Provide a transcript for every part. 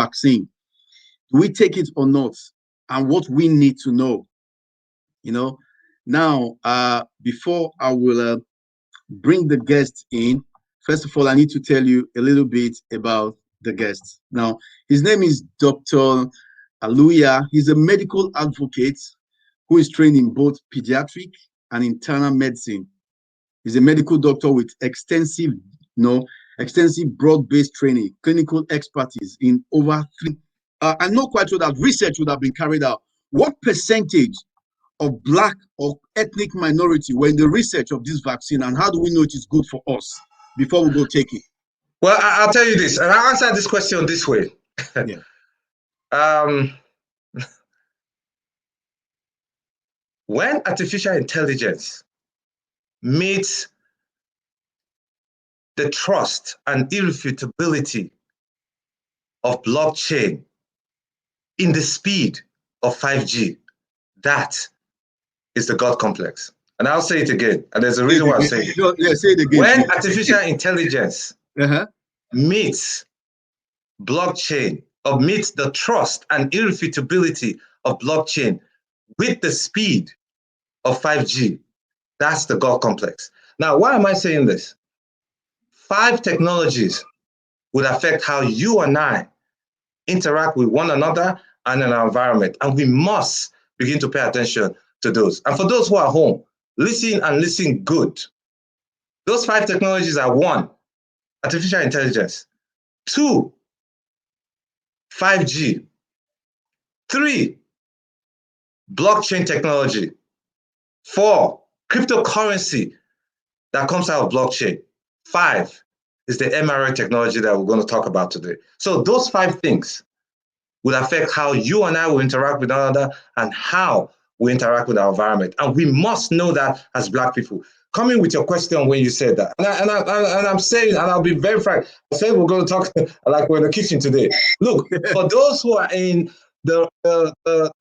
vaccine. Do we take it or not? And what we need to know, you know. Now, before I will bring the guest in, first of all, I need to tell you a little bit about the guest. Now, his name is Dr. Aluya. He's a medical advocate who is trained in both pediatric and internal medicine. He's a medical doctor with extensive broad-based training, clinical expertise in over three. I'm not quite sure that research would have been carried out. What percentage of Black or ethnic minority were in the research of this vaccine, and how do we know it is good for us before we go take it? Well, I'll tell you this, and I'll answer this question this way. Yeah. When artificial intelligence meets the trust and irrefutability of blockchain in the speed of 5G, that is the God complex. And I'll say it again, and there's a reason why I'm saying it. Yeah, say it again. When artificial intelligence meets blockchain, or meets the trust and irrefutability of blockchain with the speed of 5G, that's the God complex. Now, why am I saying this? 5 technologies would affect how you and I interact with one another and in our environment, and we must begin to pay attention to those. And for those who are home, listen and listen good. Those 5 technologies are: 1, artificial intelligence; 2, 5G; 3, blockchain technology; 4, cryptocurrency that comes out of blockchain; 5 is the mRNA technology that we're going to talk about today. So those 5 things will affect how you and I will interact with one another and how we interact with our environment. And we must know that as Black people. Coming with your question when you said that, and I'm saying, and I'll be very frank, I said we're going to talk like we're in the kitchen today. Look, for those who are in the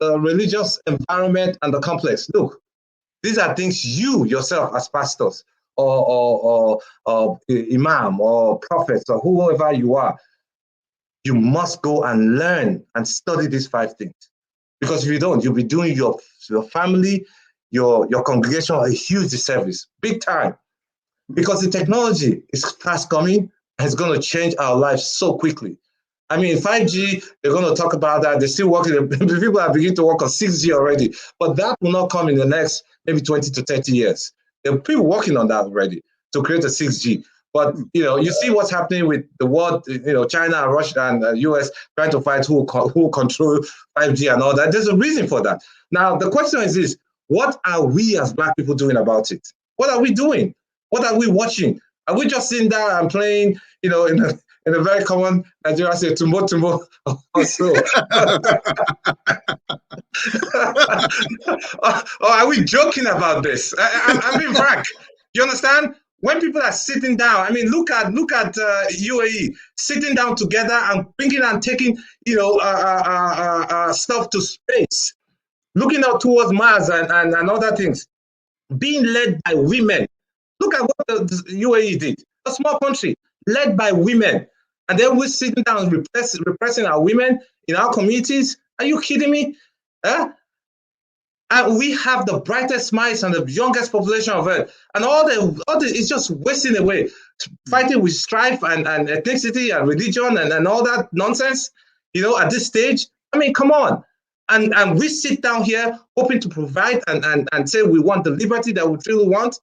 religious environment and the complex, look, these are things you yourself as pastors or imam or prophets or whoever you are, you must go and learn and study these 5 things. Because if you don't, you'll be doing your family, your congregation a huge disservice, big time. Because the technology is fast coming and it's going to change our lives so quickly. I mean, 5G, they're going to talk about that. They're still working. People are beginning to work on 6G already. But that will not come in the next maybe 20 to 30 years. There are people working on that already to create a 6G. But, you see what's happening with the world, China and Russia and US trying to fight who control 5G and all that. There's a reason for that. Now, the question is this: what are we as Black people doing about it? What are we doing? What are we watching? Are we just sitting there and playing, in a very common Nigerian say, tumbo or so? Or are we joking about this? I'm being frank. You understand? When people are sitting down, I mean, look at UAE sitting down together and thinking and taking, stuff to space, looking out towards Mars and other things, being led by women. Look at what the UAE did. A small country led by women, and then we're sitting down repressing our women in our communities. Are you kidding me? And we have the brightest minds and the youngest population of Earth, and all the is just wasting away, fighting with strife and ethnicity and religion and all that nonsense. At this stage, I mean, come on. And we sit down here hoping to provide and say we want the liberty that we truly want.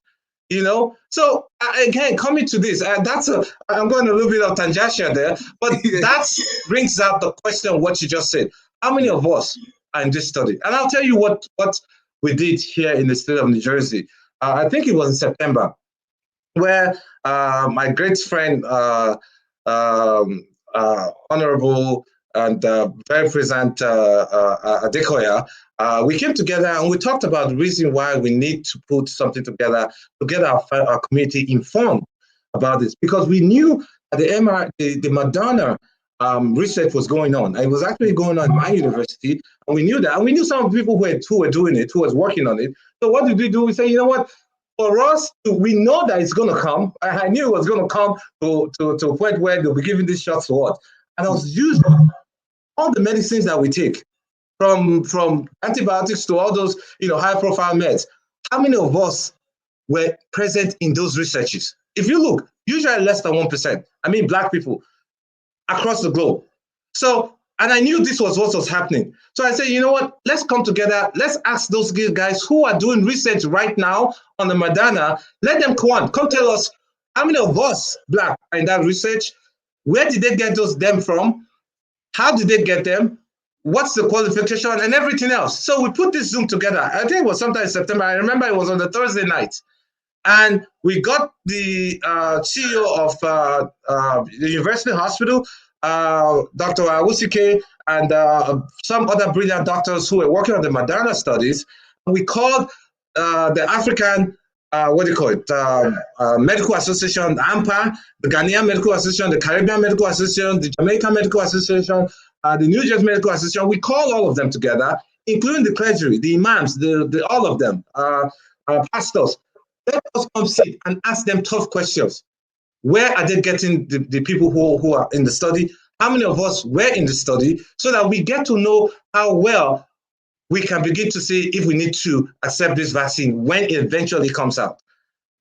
So again, coming to this, I'm going a little bit of tangential there, but that brings out the question of what you just said. How many of us are in this study? And I'll tell you what we did here in the state of New Jersey. I think it was in September, where my great friend, Honorable and very present Adekoya, we came together and we talked about the reason why we need to put something together to get our community informed about this, because we knew that the Moderna research was going on. It was actually going on at my university, and we knew that. And we knew some people who were doing it, who was working on it. So what did we do? We said, you know what? For us, we know that it's going to come. I knew it was going to come to a point where they'll be giving these shots to us. And I was using all the medicines that we take, from antibiotics to all those, high profile meds, how many of us were present in those researches? If you look, usually less than 1%. I mean, Black people across the globe. So, and I knew this was what was happening. So I said, you know what? Let's come together. Let's ask those guys who are doing research right now on the Moderna. Let them come tell us how many of us Black are in that research. Where did they get them from? How did they get them? What's the qualification and everything else? So we put this Zoom together. I think it was sometime in September. I remember it was on the Thursday night. And we got the CEO of the University Hospital, Dr. Awusike, and some other brilliant doctors who were working on the Moderna studies. We called the African, what do you call it, Medical Association, AMPA, the Ghanaian Medical Association, the Caribbean Medical Association, the Jamaican Medical Association, the New Jersey Medical Association. We called all of them together, including the clergy, the imams, all of them, pastors. Let us come sit and ask them tough questions. Where are they getting the people who are in the study? How many of us were in the study? So that we get to know how well we can begin to see if we need to accept this vaccine when it eventually comes out.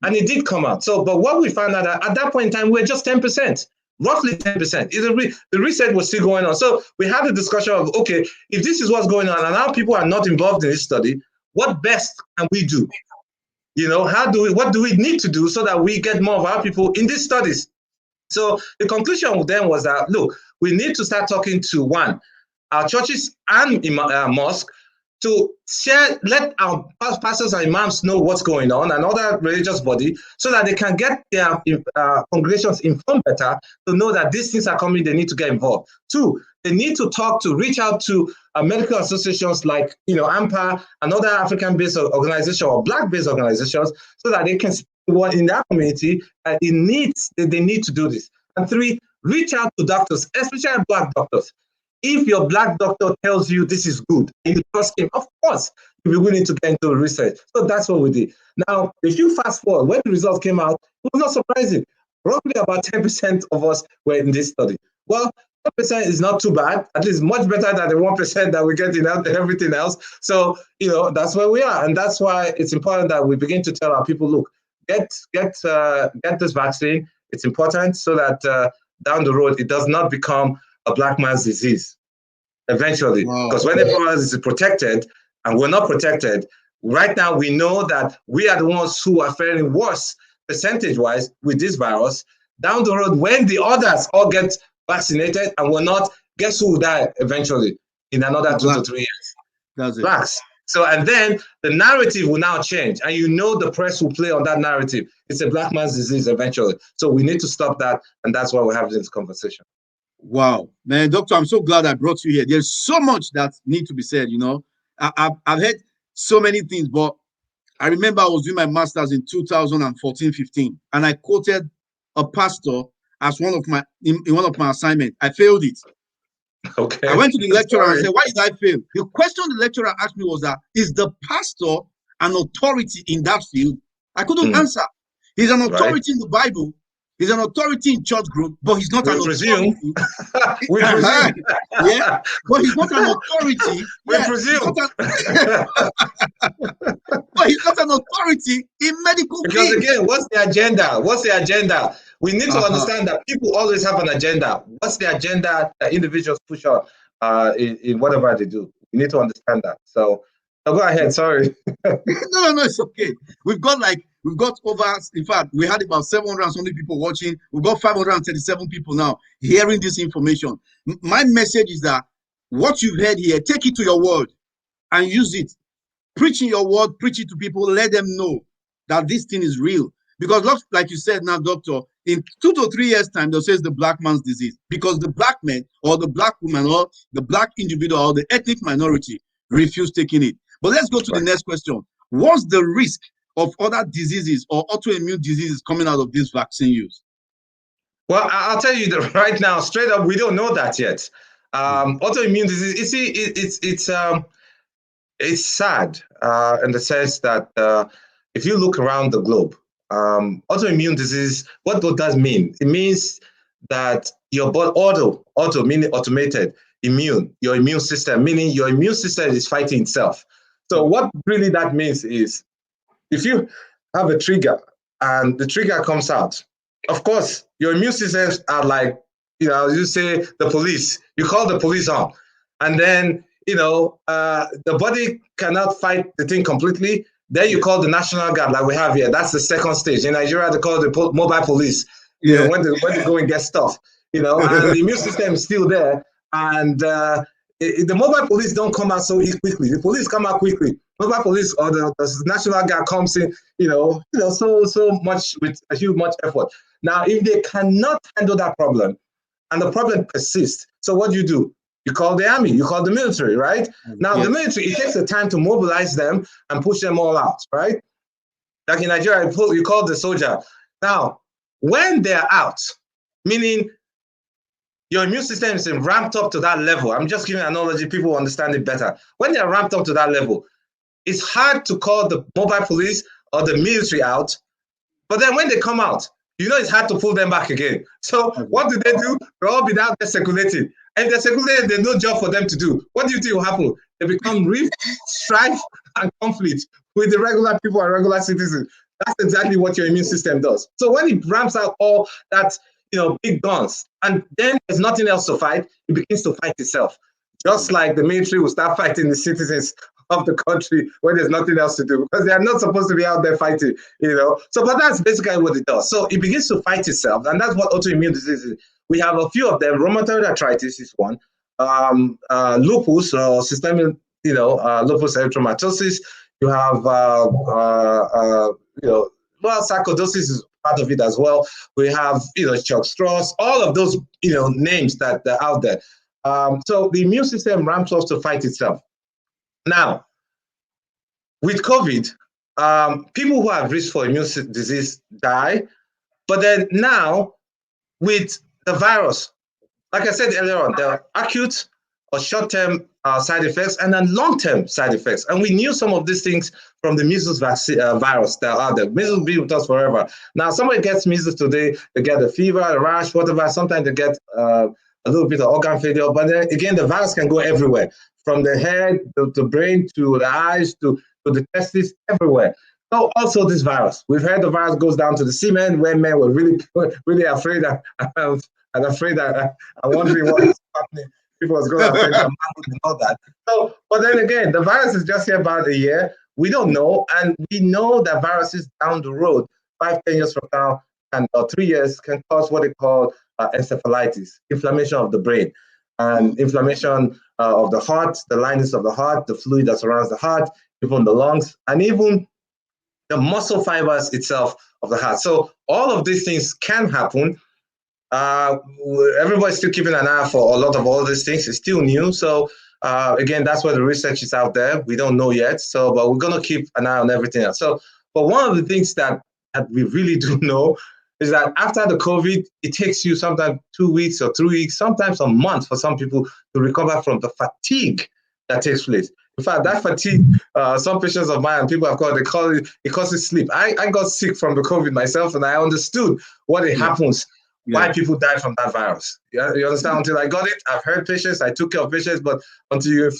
And it did come out. So, but what we found out at that point in time, we were just 10%, roughly 10%. The research was still going on. So we had a discussion of, okay, if this is what's going on and now people are not involved in this study, what best can we do? What do we need to do so that we get more of our people in these studies? So the conclusion then was that, look, we need to start talking to our churches and mosques to let our pastors and imams know what's going on and other religious body so that they can get their congregations informed better to know that these things are coming, they need to get involved. 2, they need to reach out to medical associations like, AMPA and other African-based organizations or Black-based organizations so that they can speak in their community that they need to do this. And 3, reach out to doctors, especially Black doctors. If your Black doctor tells you this is good and you trust him, of course, you'll be willing to get into the research. So that's what we did. Now, if you fast forward, when the results came out, it was not surprising. Roughly about 10% of us were in this study. Well, 10% is not too bad, at least much better than the 1% that we get in everything else. So, that's where we are. And that's why it's important that we begin to tell our people, look, get this vaccine. It's important so that down the road, it does not become a Black man's disease eventually. Because when everyone is protected and we're not protected, right now we know that we are the ones who are faring worse percentage-wise with this virus. Down the road, when the others all get vaccinated and we're not, guess who will die eventually in another 2 to 3 years? That's it. Blacks. So, and then the narrative will now change, and the press will play on that narrative. It's a Black man's disease eventually. So we need to stop that, and that's why we're having this conversation. Wow, man, Doctor, I'm so glad I brought you here. There's so much that needs to be said. I've heard so many things, but I remember I was doing my master's in 2014-15, and I quoted a pastor as one of my assignments. I failed it. Okay. I went to the lecturer and said, "Why did I fail?" The question the lecturer asked me was that, is the pastor an authority in that field? I couldn't answer. He's an authority in the Bible. He's an authority in church group, but he's not an authority. We presume. Yeah, but he's not an authority. We presume. But he's not an authority in medical because things. Again, what's the agenda? We need to understand that people always have an agenda. What's the agenda that individuals push on in whatever they do? You need to understand that. So go ahead. Sorry. No, it's okay. We've got over, in fact, we had about 700 and something people watching. We've got 537 people now hearing this information. My message is that what you've heard here, take it to your world and use it. Preach in your word, preach it to people, let them know that this thing is real. Because like you said now, Doctor, in 2 to 3 years' time, they'll say it's the Black man's disease. Because the Black man or the Black woman or the Black individual or the ethnic minority refuse taking it. But let's go to the next question. What's the risk of other diseases or autoimmune diseases coming out of this vaccine use? Well, I'll tell you that right now, straight up, we don't know that yet. Autoimmune disease, you see, it's sad in the sense that if you look around the globe, autoimmune disease, what does that mean? It means that your body, auto meaning automated, immune, your immune system, meaning your immune system is fighting itself. So what really that means is if you have a trigger and the trigger comes out, of course, your immune systems are like, you say the police, you call the police on, and then, the body cannot fight the thing completely. Then you call the National Guard, like we have here. That's the second stage. In Nigeria, they call it the mobile police, Yeah. when they go and get stuff, and the immune system is still there. And the mobile police don't come out so quickly. The police come out quickly. Mobile police or the National Guard comes in, so much with a huge much effort. Now, if they cannot handle that problem and the problem persists, so what do? You call the army, you call the military, right? Now, the military, it takes the time to mobilize them and push them all out, right? Like in Nigeria, you call the soldier. Now, when they're out, meaning your immune system is ramped up to that level. I'm just giving an analogy, people understand it better. When they're ramped up to that level, it's hard to call the mobile police or the military out. But then when they come out, it's hard to pull them back again. So what do? They'll all be out there circulating. And they're circulating, there's no job for them to do. What do you think will happen? They become rift, strife, and conflict with the regular people and regular citizens. That's exactly what your immune system does. So when it ramps out all that, big guns, and then there's nothing else to fight, it begins to fight itself. Just like the military will start fighting the citizens of the country when there's nothing else to do, because they are not supposed to be out there fighting, So, but that's basically what it does. So it begins to fight itself, and that's what autoimmune disease is. We have a few of them. Rheumatoid arthritis is one. Lupus or systemic, lupus erythematosus. You have, sarcoidosis is part of it as well. We have, Chuck Strauss, all of those, names that are out there. So the immune system ramps up to fight itself. Now, with COVID, people who have risk for immune disease die. But then now, with the virus, like I said earlier on, there are acute or short-term side effects and then long-term side effects. And we knew some of these things from the measles vaccine, virus that are out there. Measles will be with us forever. Now, somebody gets measles today, they get a fever, a rash, whatever. Sometimes they get a little bit of organ failure. But then again, the virus can go everywhere, from the head to the brain to the eyes to the testes, everywhere. So also this virus, we've heard the virus goes down to the semen, where men were really, really afraid and afraid that I'm wondering what is happening. People was going after and all that. So, but then again, the virus is just here about a year. We don't know, and we know that viruses down the road, 5-10 years from now, or 3 years, can cause what they call encephalitis, inflammation of the brain, and inflammation of the heart, the linings of the heart, the fluid that surrounds the heart, even the lungs, and even the muscle fibers itself of the heart. So all of these things can happen. Everybody's still keeping an eye out for a lot of all these things. It's still new. So again, that's where the research is out there. We don't know yet. So, but we're going to keep an eye on everything else. So, but one of the things that we really do know is that after the COVID, it takes you sometimes 2 weeks or 3 weeks, sometimes a month for some people to recover from the fatigue that takes place. In fact, that fatigue, some patients of mine and people have called, it causes sleep. I got sick from the COVID myself, and I understood what happens, why people die from that virus. You understand? Until I got it, I've heard patients, I took care of patients, but until you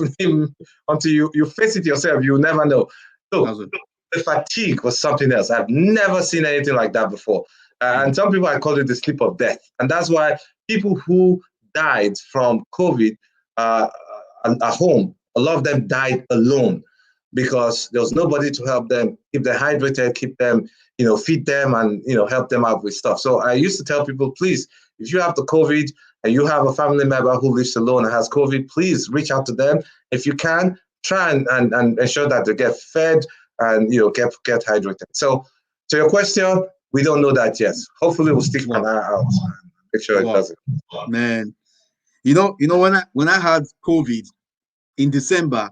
face it yourself, you never know. So the fatigue was something else. I've never seen anything like that before. And some people, I call it the sleep of death. And that's why people who died from COVID at home, a lot of them died alone because there was nobody to help them, keep them hydrated, keep them, feed them and, help them out with stuff. So I used to tell people, please, if you have the COVID and you have a family member who lives alone and has COVID, please reach out to them. If you can, try and ensure that they get fed and, get hydrated. So to your question, we don't know that yet. Hopefully we'll stick an eye out and make sure it doesn't. Man, when I had COVID in December,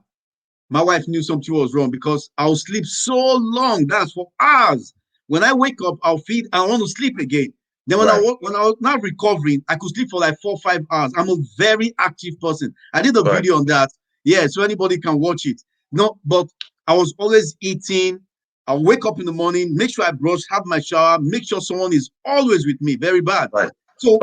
my wife knew something was wrong because I'll sleep so long, that's for hours. When I wake up, I'll feed, I want to sleep again. Then when I was not recovering, I could sleep for like 4 or 5 hours. I'm a very active person. I did a video on that. Yeah, so anybody can watch it. No, but I was always eating. I'll wake up in the morning, make sure I brush, have my shower, make sure someone is always with me. Very bad. So